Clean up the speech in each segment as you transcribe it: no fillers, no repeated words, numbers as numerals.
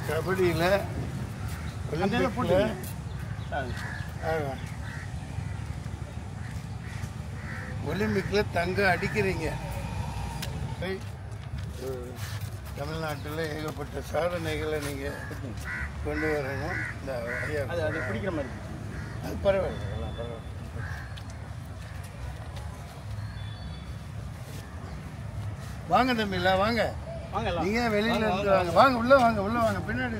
கபடியில் ஒலிம்பிக்கில் தங்கம் அடிக்கிறீங்க. தமிழ்நாட்டில் ஏகப்பட்ட சாதனைகளை நீங்கள் கொண்டு வரணும். இந்த ஐயா அது பிடிக்கிற மாதிரி அது பரவாயில்ல, பரவாயில்ல. வாங்க தம்பில வாங்க, நீங்கள் வெளியில் இருந்து வாங்க, வாங்க உள்ளே வாங்க, உள்ளே வாங்க, பின்னாடி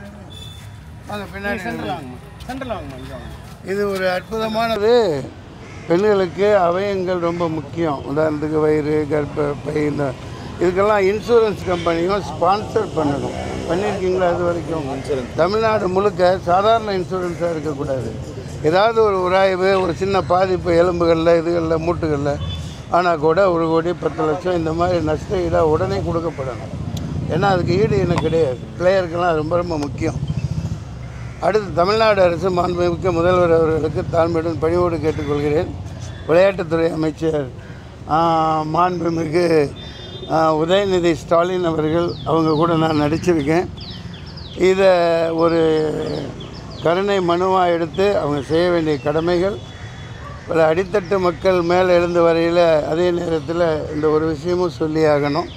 வாங்க, பின்னாடி சென்டரில் வாங்க. இது ஒரு அற்புதமானது. பெண்களுக்கு அவயங்கள் ரொம்ப முக்கியம். உதாரணத்துக்கு வயிறு, கர்ப்பப்பை, இந்த இதுக்கெல்லாம் இன்சூரன்ஸ் கம்பெனியும் ஸ்பான்சர் பண்ணணும். பண்ணியிருக்கீங்களா? அது வரைக்கும் தமிழ்நாடு முழுக்க சாதாரண இன்சூரன்ஸாக இருக்கக்கூடாது. ஏதாவது ஒரு உராய்வு, ஒரு சின்ன பாதிப்பு எலும்புகளில், இதுகளில், மூட்டுகளில் ஆனால் கூட 1 கோடி 10 லட்சம் இந்த மாதிரி நஷ்ட ஈடாக உடனே கொடுக்கப்படணும். ஏன்னா அதுக்கு ஈடு எனக்கு கிடையாது. பிளேயருக்கெல்லாம் ரொம்ப ரொம்ப முக்கியம். அடுத்து தமிழ்நாடு அரசு மாண்புமிக்க முதல்வர் அவர்களுக்கு தாழ்மையுடன் பணிவோடு கேட்டுக்கொள்கிறேன். விளையாட்டுத்துறை அமைச்சர் மாண்புமிகு உதயநிதி ஸ்டாலின் அவர்கள், அவங்க கூட நான் நடிச்சிருக்கேன். இதை ஒரு கருணை மனுவாக எடுத்து அவங்க செய்ய வேண்டிய கடமைகள் பல அடித்தட்டு மக்கள் மேலே எழுந்து வரையில் அதே நேரத்தில் இந்த ஒரு விஷயமும் சொல்லி ஆகணும்.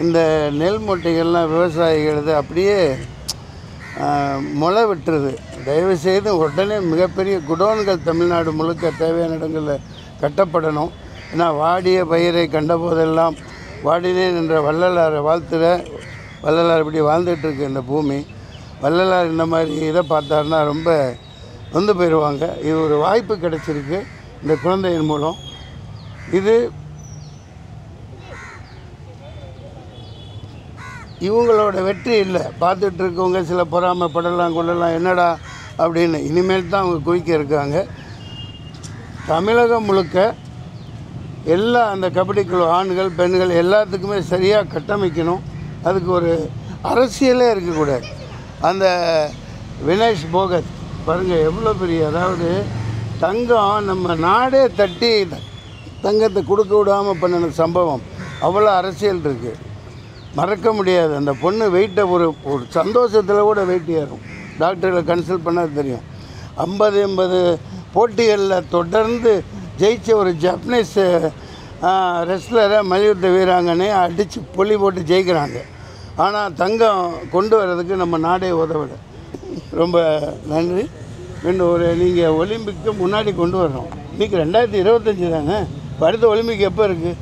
இந்த நெல் மூட்டைகள்லாம் விவசாயிகளது அப்படியே முளை விட்டுருது. தயவுசெய்து உடனே மிகப்பெரிய குடோன்கள் தமிழ்நாடு முழுக்க தேவையான இடங்களில் கட்டப்படணும். ஏன்னா வாடிய பயிரை கண்டபோதெல்லாம் வாடினேன் என்ற வள்ளலாரை வாழ்த்துற வள்ளலார் இப்படி வாழ்ந்துட்டுருக்கு இந்த பூமி. வள்ளலார் இந்த மாதிரி இதை பார்த்தாருன்னா ரொம்ப வந்து போயிடுவாங்க. இது ஒரு வாய்ப்பு கிடைச்சிருக்கு இந்த குழந்தையின் மூலம். இது இவங்களோட வெற்றி இல்லை. பார்த்துட்டு இருக்கவங்க சில பொறாமைப்படலாம், கொள்ளலாம், என்னடா அப்படின்னு. இனிமேல் தான் அவங்க குவிக்க இருக்காங்க. தமிழகம் முழுக்க எல்லா அந்த கபடிக்குழு ஆண்கள் பெண்கள் எல்லாத்துக்குமே சரியாக கட்டமைக்கணும். அதுக்கு ஒரு அரசியலே இருக்கக்கூடாது. அந்த வினேஷ் போகத் பாருங்கள் எவ்வளோ பெரிய, அதாவது தங்கம் நம்ம நாடே தட்டி தங்கத்தை கொடுக்க விடாமல் பண்ணின சம்பவம், அவ்வளோ அரசியல் இருக்குது. மறக்க முடியாது. அந்த பொண்ணு வெயிட்டை ஒரு சந்தோஷத்தில் கூட வெயிட் ஏறும். டாக்டர்களை கன்சல்ட் பண்ணால் தெரியும். 50-80 போட்டிகளில் தொடர்ந்து ஜெயிச்ச ஒரு ஜப்பனீஸ் ரெஸ்லரை, மல்யுத்த வீராங்கனை அடித்து பொலி போட்டு ஜெயிக்கிறாங்க. ஆனால் தங்கம் கொண்டு வர்றதுக்கு நம்ம நாடே உதவலை. ரொம்ப நன்றி. இன்னும் நீங்கள் ஒலிம்பிக்கு முன்னாடி கொண்டு வரணும். இன்றைக்கி 2025 தானே. அடுத்த ஒலிம்பிக் எப்போ இருக்குது?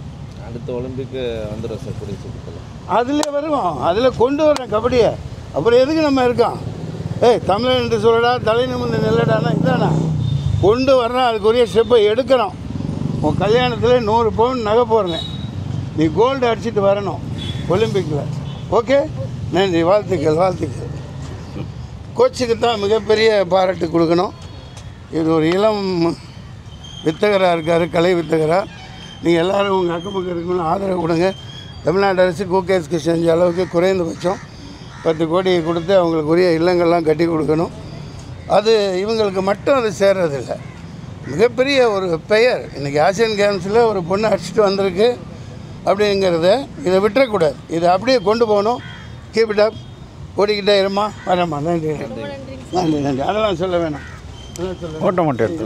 அடுத்த ஒலிம்பிக்கு வந்துடும் சார், கூடிய சீக்கிரத்தில். அதில் வருவோம், அதில் கொண்டு வரேன் கபடியை. அப்புறம் எதுக்கு நம்ம இருக்கோம்? தமிழன் என்று சொல்லடா, தலை நிமிர்ந்து நெல்லடானா இதானா? கொண்டு வர்றோம், அதுக்குரிய ஸ்டெப்பை எடுக்கிறோம். உன் கல்யாணத்தில் 100 பவுன் நகை போடுறேன், நீ கோல்டு அடிச்சுட்டு வரணும் ஒலிம்பிக்கில். ஓகே, நன்றி, வாழ்த்துக்கள், வாழ்த்துக்கள். கோச்சுக்கு தான் மிகப்பெரிய பாராட்டு கொடுக்கணும். இது ஒரு இளம் வித்தகராக இருக்கார், கலை வித்தகராக. நீங்கள் எல்லோரும் உங்கள் அக்கப்பக்கம் இருக்கணும்னு ஆதரவு கொடுங்க. தமிழ்நாடு அரசு கோகேஸ்க்கு செஞ்ச அளவுக்கு குறைந்தபட்சம் 10 கோடி கொடுத்து அவங்களுக்கு உரிய இல்லங்கள்லாம் கட்டி கொடுக்கணும். அது இவங்களுக்கு மட்டும் அது சேர்றதில்லை, மிகப்பெரிய ஒரு பெயர். இன்றைக்கி ஆசியன் கேம்ஸில் ஒரு பொண்ணு அடிச்சுட்டு வந்திருக்கு அப்படிங்கிறத இதை விட்டுறக்கூடாது. இதை அப்படியே கொண்டு போகணும். Keep it up. ஓடிக்கிட்டே இருமா, வரம்மா. நன்றி நன்றி நன்றி. அதெல்லாம் சொல்ல வேணாம், ஓட்ட மட்டும் எடுத்து.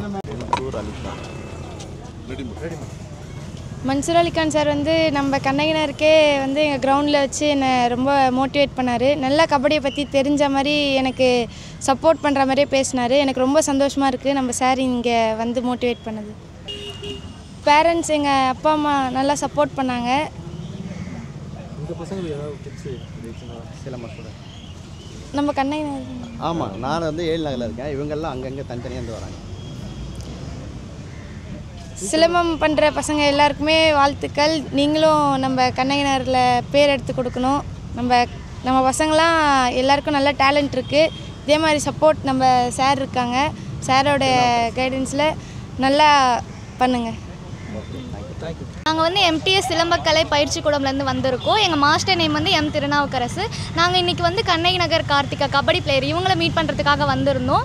மன்சூர் அலிகான் சார் வந்து நம்ம கண்ணகினருக்கே வந்து எங்கள் கிரவுண்டில் வச்சு என்னை ரொம்ப மோட்டிவேட் பண்ணார். நல்லா கபடியை பற்றி தெரிஞ்ச மாதிரி எனக்கு சப்போர்ட் பண்ணுற மாதிரியே பேசினார். எனக்கு ரொம்ப சந்தோஷமாக இருக்குது நம்ம சார் இங்கே வந்து மோட்டிவேட் பண்ணது. பேரண்ட்ஸ், எங்கள் அப்பா அம்மா நல்லா சப்போர்ட் பண்ணாங்க. நம்ம கண்ணகினர். ஆமாம், நான் வந்து 7 நகரில் இருக்கேன். இவங்கெல்லாம் அங்கங்கே தனித்தனியாக வராங்க. சிலம்பம் பண்ணுற பசங்க எல்லாருக்குமே வாழ்த்துக்கள். நீங்களும் நம்ம கண்ணகினரில் பேர் எடுத்து கொடுக்கணும். நம்ம பசங்களாம் எல்லாருக்கும் நல்ல டேலண்ட் இருக்குது. இதே மாதிரி சப்போர்ட் நம்ம சார் இருக்காங்க. சாரோட கைடன்ஸில் நல்லா பண்ணுங்கள். நாங்கள் வந்து MTS சிலம்பக்கலை பயிற்சி கூடம்லேருந்து வந்திருக்கோம். எங்கள் மாஸ்டர் நேம் வந்து M திருநாவுக்கரசு. நாங்கள் இன்றைக்கி வந்து கண்ணகி நகர் கார்த்திகா கபடி பிளேயர் இவங்களை மீட் பண்ணுறதுக்காக வந்திருந்தோம்.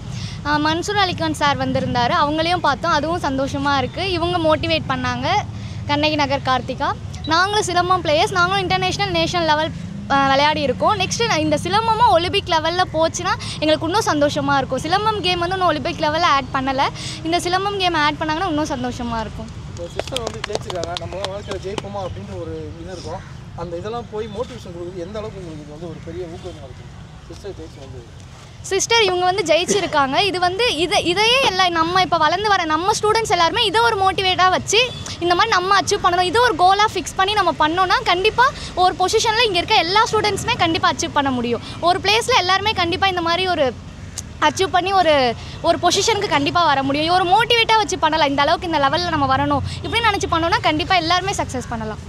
மன்சூர் அலிகான் சார் வந்திருந்தார், அவங்களையும் பார்த்தோம். அதுவும் சந்தோஷமாக இருக்குது. இவங்க மோட்டிவேட் பண்ணாங்க. கண்ணகி நகர் கார்த்திகா நாங்களும் சிலம்பம் பிளேயர்ஸ், நாங்களும் இன்டர்நேஷ்னல் நேஷனல் லெவல் விளையாடி இருக்கோம். நெக்ஸ்ட்டு இந்த சிலம்பமும் ஒலிம்பிக் லெவலில் போச்சுன்னா எங்களுக்கு இன்னும் சந்தோஷமாக இருக்கும். சிலம்பம் கேம் வந்து இன்னும் ஒலிம்பிக் லெவலில் ஆட் பண்ணலை. இந்த சிலம்பம் கேம் ஆட் பண்ணாங்கன்னா இன்னும் சந்தோஷமாக இருக்கும். சிஸ்டர் வந்து ஜெயிச்சிருக்காங்க, நம்மளாம் வாழ்க்கையில் ஜெயிப்போமா அப்படின்ற ஒரு இது இருக்கும். அந்த இதெல்லாம் போய் மோட்டிவேஷன் கொடுக்குறது எந்த அளவுக்கு உங்களுக்கு இது வந்து ஒரு பெரிய ஊக்கமாக இருக்கும்? சிஸ்டர் ஜெயிச்சு வந்து சிஸ்டர் இவங்க வந்து ஜெயிச்சிருக்காங்க. இது வந்து இதையே எல்லாம் நம்ம இப்போ வளர்ந்து வர நம்ம ஸ்டூடெண்ட்ஸ் எல்லாருமே இதை ஒரு மோட்டிவேட்டாக வச்சு இந்த மாதிரி நம்ம அச்சீவ் பண்ணணும், இதை ஒரு கோலாக ஃபிக்ஸ் பண்ணி நம்ம பண்ணோன்னா கண்டிப்பாக ஒரு பொசிஷனில் இங்கே இருக்க எல்லா ஸ்டூடெண்ட்ஸுமே கண்டிப்பாக அச்சீவ் பண்ண முடியும். ஒரு பிளேஸில் எல்லாருமே கண்டிப்பாக இந்த மாதிரி ஒரு அச்சீவ் பண்ணி ஒரு பொசிஷனுக்கு கண்டிப்பாக வர முடியும். ஒரு மோட்டிவேட்டாக வச்சு பண்ணலாம். இந்த அளவுக்கு இந்த லெவலில் நம்ம வரணும் இப்படின்னு நினச்சி பண்ணோன்னா கண்டிப்பாக எல்லாருமே சக்ஸஸ் பண்ணலாம்.